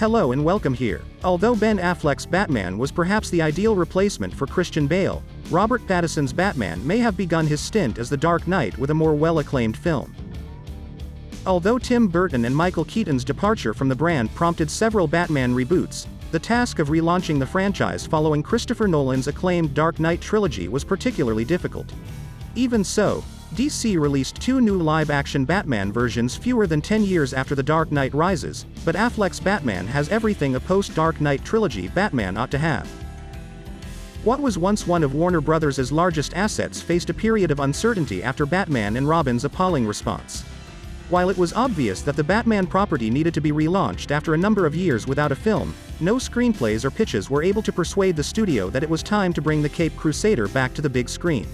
Hello and welcome here. Although Ben Affleck's Batman was perhaps the ideal replacement for Christian Bale, Robert Pattinson's Batman may have begun his stint as the Dark Knight with a more well-acclaimed film. Although Tim Burton and Michael Keaton's departure from the brand prompted several Batman reboots, the task of relaunching the franchise following Christopher Nolan's acclaimed Dark Knight trilogy was particularly difficult. Even so, DC released two new live-action Batman versions fewer than 10 years after The Dark Knight Rises, but Affleck's Batman has everything a post-Dark Knight trilogy Batman ought to have. What was once one of Warner Bros.' largest assets faced a period of uncertainty after Batman and Robin's appalling response. While it was obvious that the Batman property needed to be relaunched after a number of years without a film, no screenplays or pitches were able to persuade the studio that it was time to bring the Caped Crusader back to the big screen.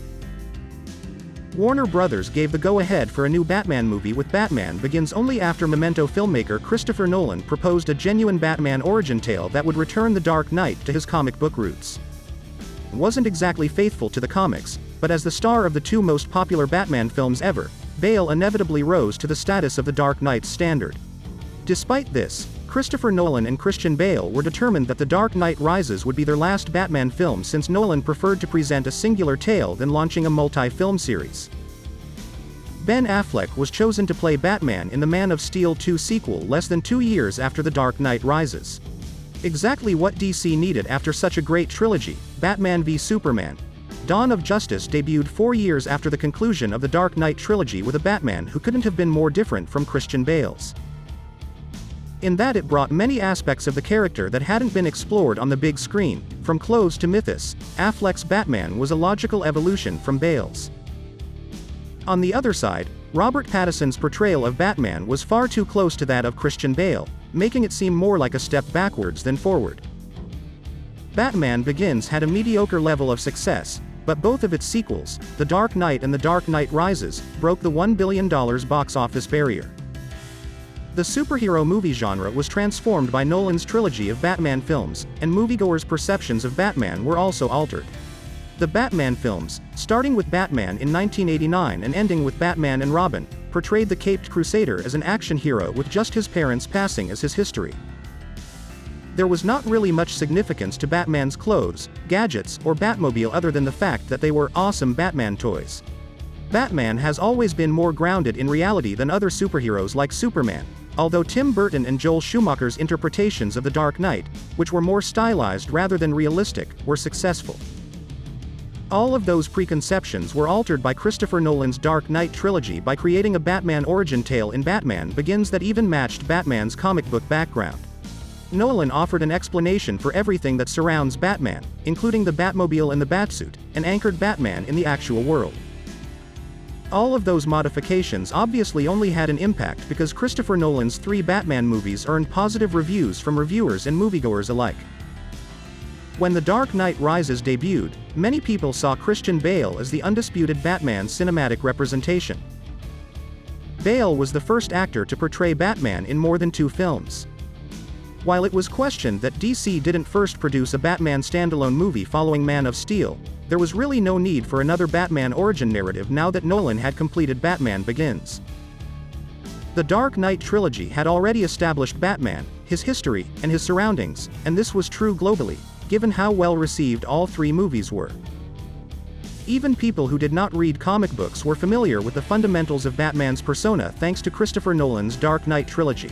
Warner Bros. Gave the go-ahead for a new Batman movie with Batman Begins only after Memento filmmaker Christopher Nolan proposed a genuine Batman origin tale that would return the Dark Knight to his comic book roots. It wasn't exactly faithful to the comics, but as the star of the two most popular Batman films ever, Bale inevitably rose to the status of the Dark Knight's standard. Despite this, Christopher Nolan and Christian Bale were determined that The Dark Knight Rises would be their last Batman film, since Nolan preferred to present a singular tale than launching a multi-film series. Ben Affleck was chosen to play Batman in the Man of Steel 2 sequel less than 2 years after The Dark Knight Rises. Exactly what DC needed after such a great trilogy. Batman v Superman: Dawn of Justice debuted 4 years after the conclusion of the Dark Knight trilogy with a Batman who couldn't have been more different from Christian Bale's. In that it brought many aspects of the character that hadn't been explored on the big screen, from clothes to mythos. Affleck's Batman was a logical evolution from Bale's. On the other side, Robert Pattinson's portrayal of Batman was far too close to that of Christian Bale, making it seem more like a step backwards than forward. Batman Begins had a mediocre level of success, but both of its sequels, The Dark Knight and The Dark Knight Rises, broke the $1 billion box office barrier. The superhero movie genre was transformed by Nolan's trilogy of Batman films, and moviegoers' perceptions of Batman were also altered. The Batman films, starting with Batman in 1989 and ending with Batman and Robin, portrayed the Caped Crusader as an action hero with just his parents passing as his history. There was not really much significance to Batman's clothes, gadgets, or Batmobile other than the fact that they were awesome Batman toys. Batman has always been more grounded in reality than other superheroes like Superman, although Tim Burton and Joel Schumacher's interpretations of The Dark Knight, which were more stylized rather than realistic, were successful. All of those preconceptions were altered by Christopher Nolan's Dark Knight trilogy by creating a Batman origin tale in Batman Begins that even matched Batman's comic book background. Nolan offered an explanation for everything that surrounds Batman, including the Batmobile and the Batsuit, and anchored Batman in the actual world. All of those modifications obviously only had an impact because Christopher Nolan's 3 Batman movies earned positive reviews from reviewers and moviegoers alike. When The Dark Knight Rises debuted, many people saw Christian Bale as the undisputed Batman's cinematic representation. Bale was the first actor to portray Batman in more than 2 films. While it was questioned that DC didn't first produce a Batman standalone movie following Man of Steel, there was really no need for another Batman origin narrative now that Nolan had completed Batman Begins. The Dark Knight trilogy had already established Batman, his history, and his surroundings, and this was true globally, given how well received all 3 movies were. Even people who did not read comic books were familiar with the fundamentals of Batman's persona thanks to Christopher Nolan's Dark Knight trilogy.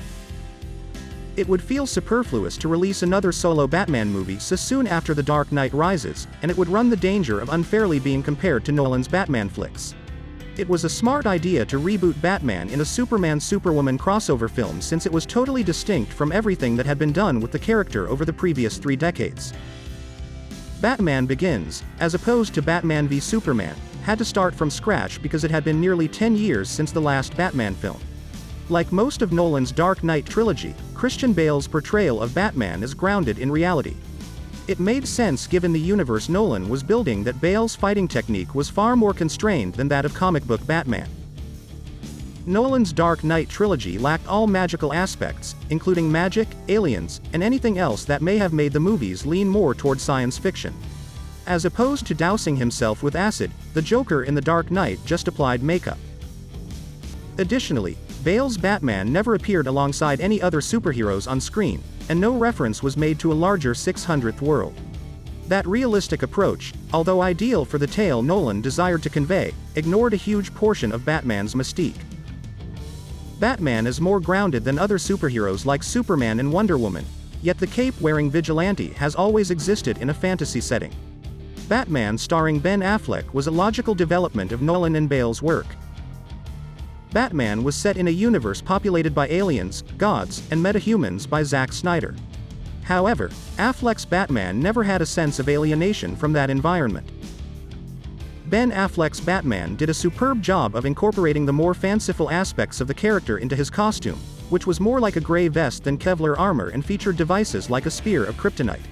It would feel superfluous to release another solo Batman movie so soon after The Dark Knight Rises, and it would run the danger of unfairly being compared to Nolan's Batman flicks. It was a smart idea to reboot Batman in a Superman-Superwoman crossover film since it was totally distinct from everything that had been done with the character over the previous 3 decades. Batman Begins, as opposed to Batman v Superman, had to start from scratch because it had been nearly 10 years since the last Batman film. Like most of Nolan's Dark Knight trilogy, Christian Bale's portrayal of Batman is grounded in reality. It made sense given the universe Nolan was building that Bale's fighting technique was far more constrained than that of comic book Batman. Nolan's Dark Knight trilogy lacked all magical aspects, including magic, aliens, and anything else that may have made the movies lean more toward science fiction. As opposed to dousing himself with acid, the Joker in The Dark Knight just applied makeup. Additionally, Bale's Batman never appeared alongside any other superheroes on screen, and no reference was made to a larger 600th world. That realistic approach, although ideal for the tale Nolan desired to convey, ignored a huge portion of Batman's mystique. Batman is more grounded than other superheroes like Superman and Wonder Woman, yet the cape-wearing vigilante has always existed in a fantasy setting. Batman starring Ben Affleck was a logical development of Nolan and Bale's work. Batman was set in a universe populated by aliens, gods, and metahumans by Zack Snyder. However, Affleck's Batman never had a sense of alienation from that environment. Ben Affleck's Batman did a superb job of incorporating the more fanciful aspects of the character into his costume, which was more like a gray vest than Kevlar armor and featured devices like a spear of kryptonite.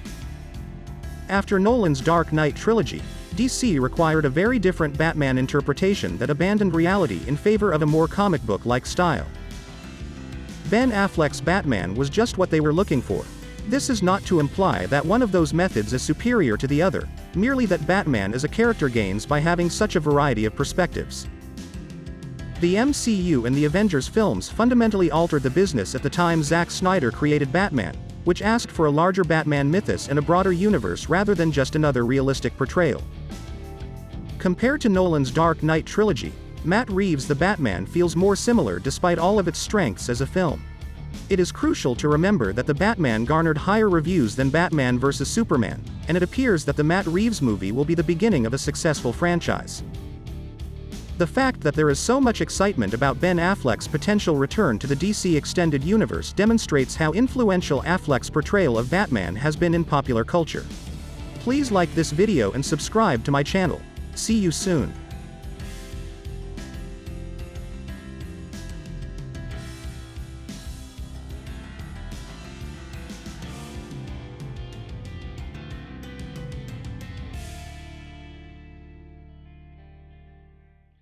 After Nolan's Dark Knight trilogy, DC required a very different Batman interpretation that abandoned reality in favor of a more comic book-like style. Ben Affleck's Batman was just what they were looking for. This is not to imply that one of those methods is superior to the other, merely that Batman as a character gains by having such a variety of perspectives. The MCU and the Avengers films fundamentally altered the business at the time Zack Snyder created Batman, which asked for a larger Batman mythos and a broader universe rather than just another realistic portrayal. Compared to Nolan's Dark Knight trilogy, Matt Reeves' The Batman feels more similar despite all of its strengths as a film. It is crucial to remember that The Batman garnered higher reviews than Batman vs. Superman, and it appears that the Matt Reeves movie will be the beginning of a successful franchise. The fact that there is so much excitement about Ben Affleck's potential return to the DC Extended Universe demonstrates how influential Affleck's portrayal of Batman has been in popular culture. Please like this video and subscribe to my channel. See you soon.